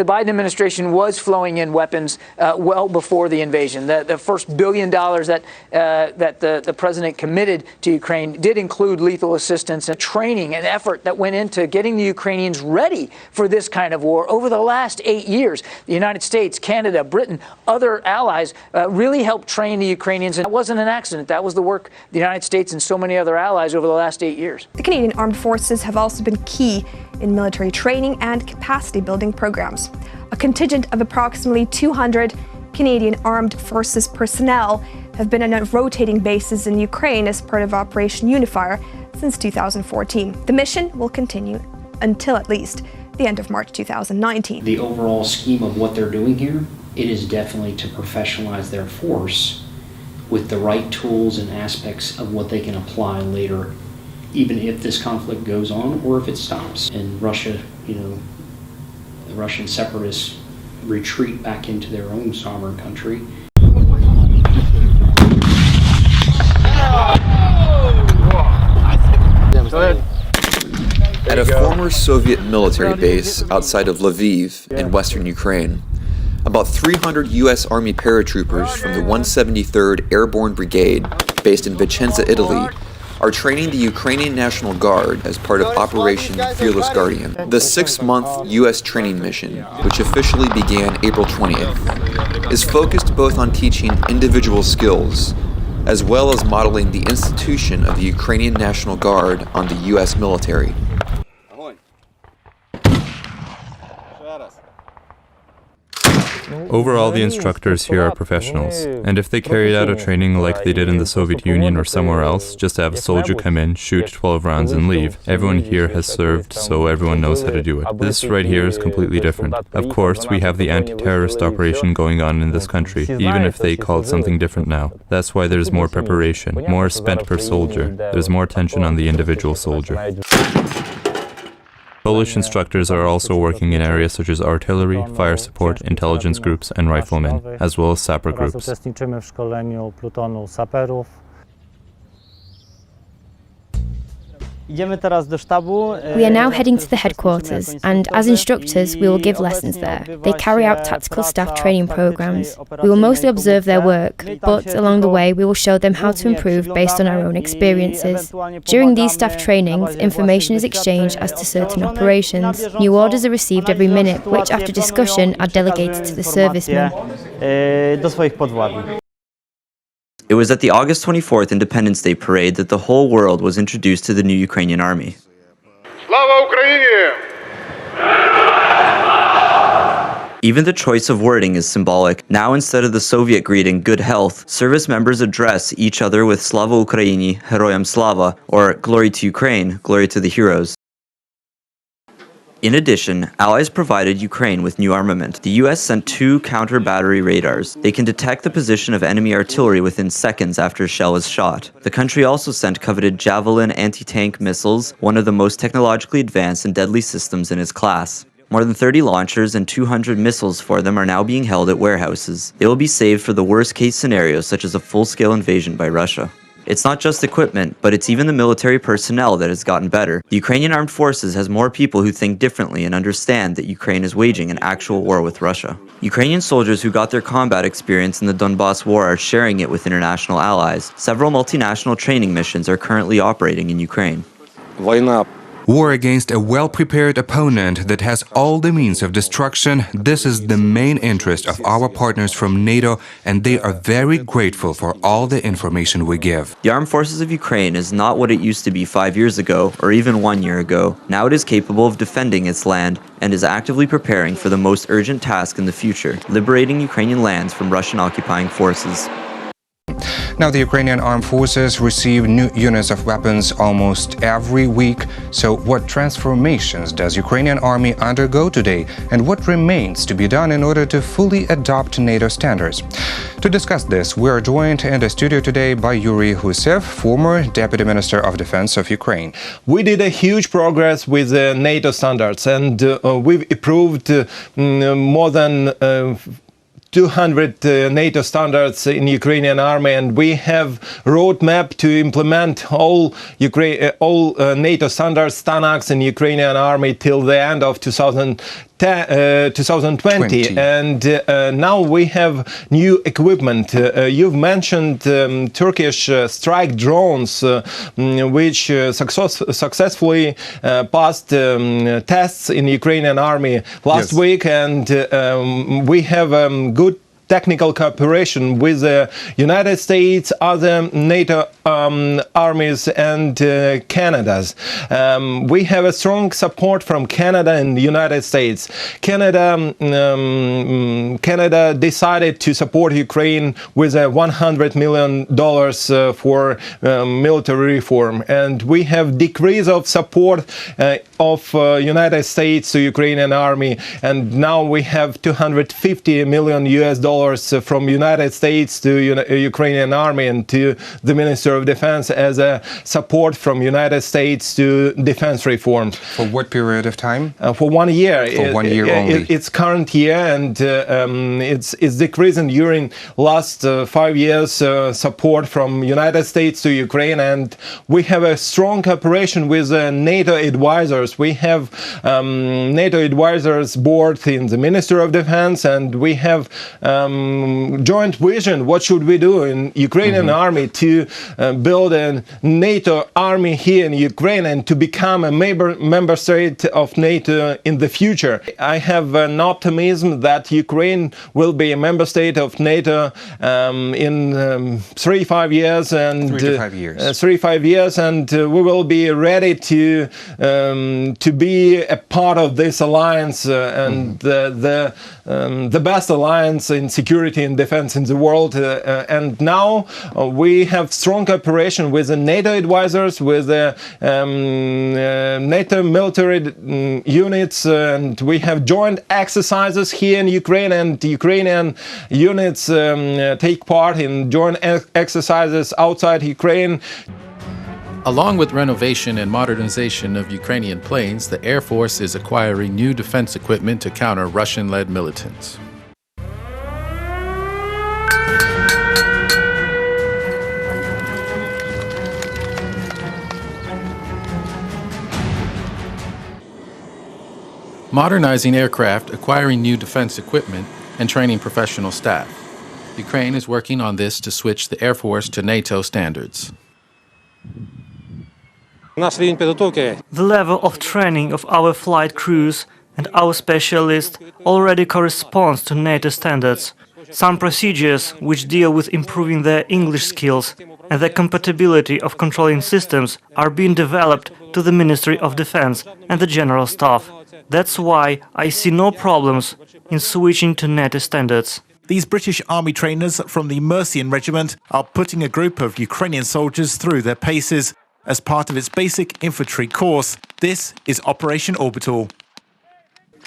The Biden administration was flowing in weapons well before the invasion. The first $1 billion that the president committed to Ukraine did include lethal assistance and training and effort that went into getting the Ukrainians ready for this kind of war. Over the last 8 years, the United States, Canada, Britain, other allies really helped train the Ukrainians. And that wasn't an accident. That was the work of the United States and so many other allies over the last 8 years. The Canadian Armed Forces have also been key in military training and capacity building programs. A contingent of approximately 200 Canadian Armed Forces personnel have been on a rotating basis in Ukraine as part of Operation Unifier since 2014. The mission will continue until at least the end of March 2019. The overall scheme of what they're doing here, it is definitely to professionalize their force with the right tools and aspects of what they can apply later, even if this conflict goes on or if it stops. And Russia, the Russian separatists retreat back into their own sovereign country. At a former Soviet military base outside of Lviv in western Ukraine, about 300 U.S. Army paratroopers from the 173rd Airborne Brigade, based in Vicenza, Italy, are training the Ukrainian National Guard as part of Operation Fearless Guardian. The 6-month U.S. training mission, which officially began April 20th, is focused both on teaching individual skills as well as modeling the institution of the Ukrainian National Guard on the U.S. military. Overall, the instructors here are professionals, and if they carried out a training like they did in the Soviet Union or somewhere else, just to have a soldier come in, shoot 12 rounds and leave, everyone here has served, so everyone knows how to do it. This right here is completely different. Of course, we have the anti-terrorist operation going on in this country, even if they call it something different now. That's why there's more preparation, more spent per soldier. There's more attention on the individual soldier. Polish instructors are also working in areas such as artillery, fire support, intelligence groups, and riflemen, as well as sapper groups. We are now heading to the headquarters, and as instructors, we will give lessons there. They carry out tactical staff training programs. We will mostly observe their work, but along the way, we will show them how to improve based on our own experiences. During these staff trainings, information is exchanged as to certain operations. New orders are received every minute, which after discussion are delegated to the servicemen. It was at the August 24th Independence Day parade that the whole world was introduced to the new Ukrainian army. Slava Ukraini! Even the choice of wording is symbolic. Now, instead of the Soviet greeting, good health, service members address each other with Slava Ukraini, Heroyam Slava, or glory to Ukraine, glory to the heroes. In addition, allies provided Ukraine with new armament. The US sent 2 counter-battery radars. They can detect the position of enemy artillery within seconds after a shell is shot. The country also sent coveted Javelin anti-tank missiles, one of the most technologically advanced and deadly systems in its class. More than 30 launchers and 200 missiles for them are now being held at warehouses. They will be saved for the worst-case scenarios, such as a full-scale invasion by Russia. It's not just equipment, but it's even the military personnel that has gotten better. The Ukrainian Armed Forces has more people who think differently and understand that Ukraine is waging an actual war with Russia. Ukrainian soldiers who got their combat experience in the Donbas War are sharing it with international allies. Several multinational training missions are currently operating in Ukraine. War against a well-prepared opponent that has all the means of destruction, this is the main interest of our partners from NATO, and they are very grateful for all the information we give. The Armed Forces of Ukraine is not what it used to be 5 years ago, or even 1 year ago. Now it is capable of defending its land, and is actively preparing for the most urgent task in the future, liberating Ukrainian lands from Russian occupying forces. Now, the Ukrainian Armed Forces receive new units of weapons almost every week. So what transformations does Ukrainian Army undergo today, and what remains to be done in order to fully adopt NATO standards? To discuss this, we are joined in the studio today by Yuri Husev, former Deputy Minister of Defense of Ukraine. We did a huge progress with NATO standards, and we've approved more than 200 NATO standards in Ukrainian army, and we have roadmap to implement all NATO standards, Stanaks in Ukrainian army till the end of 2020. 2020, and now we have new equipment. You've mentioned Turkish strike drones, which successfully passed tests in the Ukrainian army last week, and we have good technical cooperation with the United States, other NATO armies, and Canada's. We have a strong support from Canada and the United States. Canada decided to support Ukraine with $100 million for military reform, and we have decrease of support of United States to Ukrainian army, and now we have $250 million from United States to Ukrainian army and to the Minister of Defense as a support from United States to defense reforms. For what period of time? For 1 year. For 1 year only. It's current year, and it's decreasing during last 5 years support from United States to Ukraine, and we have a strong cooperation with NATO advisors. We have NATO advisors board in the Minister of Defense, and we have joint vision. What should we do in Ukrainian army to build a NATO army here in Ukraine and to become a member state of NATO in the future? I have an optimism that Ukraine will be a member state of NATO in 3-5 years, and 3 to 5 years. 3-5 years, and we will be ready to be a part of this alliance and the best alliance in security and defense in the world. And now we have strong cooperation with the NATO advisors, with the NATO military units, and we have joint exercises here in Ukraine, and Ukrainian units take part in joint exercises outside Ukraine. Along with renovation and modernization of Ukrainian planes, the Air Force is acquiring new defense equipment to counter Russian-led militants. Modernizing aircraft, acquiring new defense equipment, and training professional staff. Ukraine is working on this to switch the Air Force to NATO standards. The level of training of our flight crews and our specialists already corresponds to NATO standards. Some procedures which deal with improving their English skills and the compatibility of controlling systems are being developed to the Ministry of Defense and the General Staff. That's why I see no problems in switching to NATO standards. These British Army trainers from the Mercian Regiment are putting a group of Ukrainian soldiers through their paces as part of its basic infantry course. This is Operation Orbital.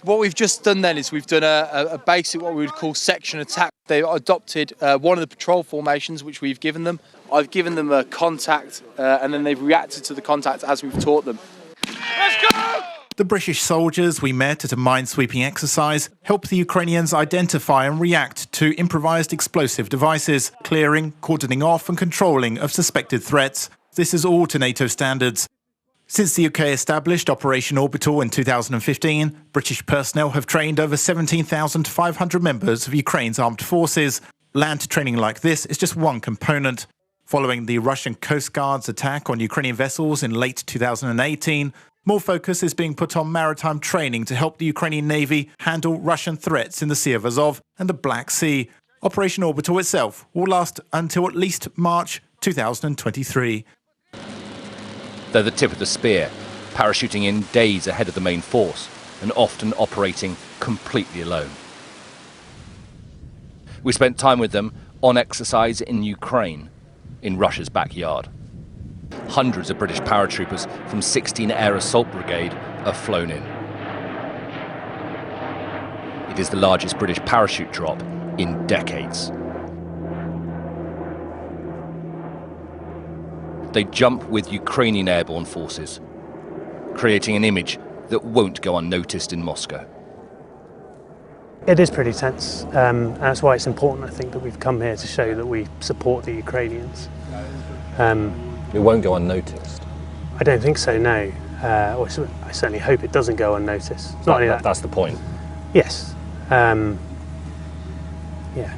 What we've just done then is we've done a basic, what we would call section attack. They adopted one of the patrol formations which we've given them. I've given them a contact and then they've reacted to the contact as we've taught them. Let's go! The British soldiers we met at a minesweeping exercise help the Ukrainians identify and react to improvised explosive devices, clearing, cordoning off and controlling of suspected threats. This is all to NATO standards. Since the UK established Operation Orbital in 2015, British personnel have trained over 17,500 members of Ukraine's armed forces. Land training like this is just one component. Following the Russian Coast Guard's attack on Ukrainian vessels in late 2018, more focus is being put on maritime training to help the Ukrainian Navy handle Russian threats in the Sea of Azov and the Black Sea. Operation Orbital itself will last until at least March 2023. They're the tip of the spear, parachuting in days ahead of the main force and often operating completely alone. We spent time with them on exercise in Ukraine, in Russia's backyard. Hundreds of British paratroopers from 16 Air Assault Brigade are flown in. It is the largest British parachute drop in decades. They jump with Ukrainian airborne forces, creating an image that won't go unnoticed in Moscow. It is pretty tense, and that's why it's important, I think, that we've come here to show that we support the Ukrainians. It won't go unnoticed? I don't think so, no. I certainly hope it doesn't go unnoticed. Not only that, that's the point. Yes. Yeah.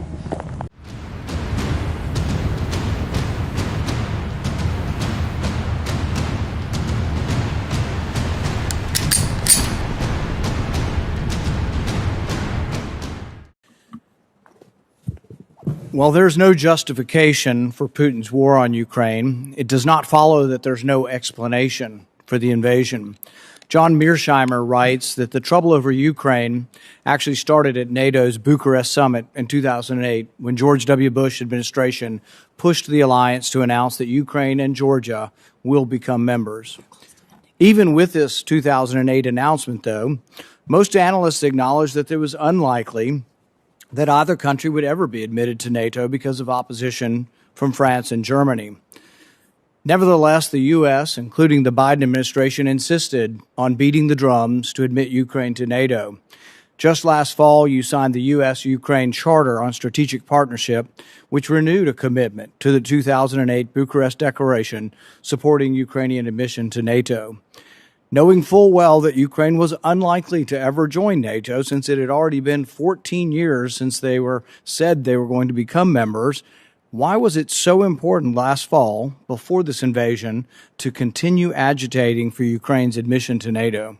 While there's no justification for Putin's war on Ukraine, it does not follow that there's no explanation for the invasion. John Mearsheimer writes that the trouble over Ukraine actually started at NATO's Bucharest summit in 2008 when George W. Bush administration pushed the alliance to announce that Ukraine and Georgia will become members. Even with this 2008 announcement, though, most analysts acknowledge that it was unlikely that either country would ever be admitted to NATO because of opposition from France and Germany. Nevertheless, the U.S., including the Biden administration, insisted on beating the drums to admit Ukraine to NATO. Just last fall, you signed the U.S.-Ukraine Charter on Strategic Partnership, which renewed a commitment to the 2008 Bucharest Declaration supporting Ukrainian admission to NATO. Knowing full well that Ukraine was unlikely to ever join NATO since it had already been 14 years since they said they were going to become members, why was it so important last fall, before this invasion, to continue agitating for Ukraine's admission to NATO?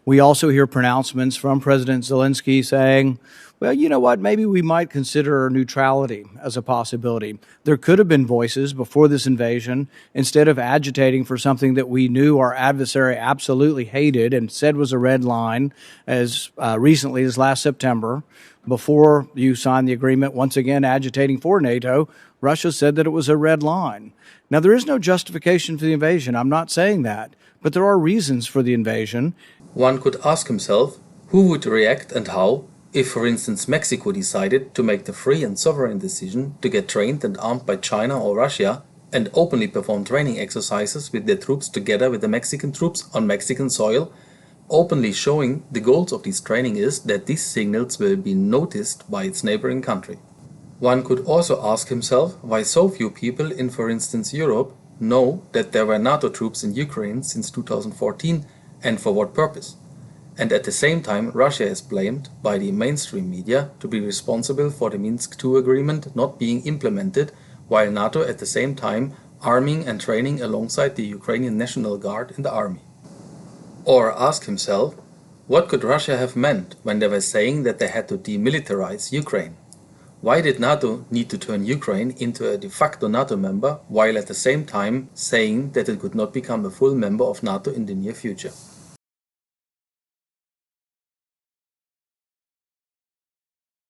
We also hear pronouncements from President Zelensky saying, well, you know what, maybe we might consider neutrality as a possibility. There could have been voices before this invasion, instead of agitating for something that we knew our adversary absolutely hated and said was a red line as recently as last September. Before you signed the agreement, once again agitating for NATO, Russia said that it was a red line. Now, there is no justification for the invasion. I'm not saying that, but there are reasons for the invasion. One could ask himself who would react and how if, for instance, Mexico decided to make the free and sovereign decision to get trained and armed by China or Russia and openly perform training exercises with their troops together with the Mexican troops on Mexican soil, openly showing the goals of this training is that these signals will be noticed by its neighboring country. One could also ask himself why so few people in, for instance, Europe know that there were NATO troops in Ukraine since 2014 and for what purpose. And at the same time, Russia is blamed by the mainstream media to be responsible for the Minsk II agreement not being implemented, while NATO at the same time arming and training alongside the Ukrainian National Guard in the army. Or ask himself, what could Russia have meant when they were saying that they had to demilitarize Ukraine? Why did NATO need to turn Ukraine into a de facto NATO member, while at the same time saying that it could not become a full member of NATO in the near future?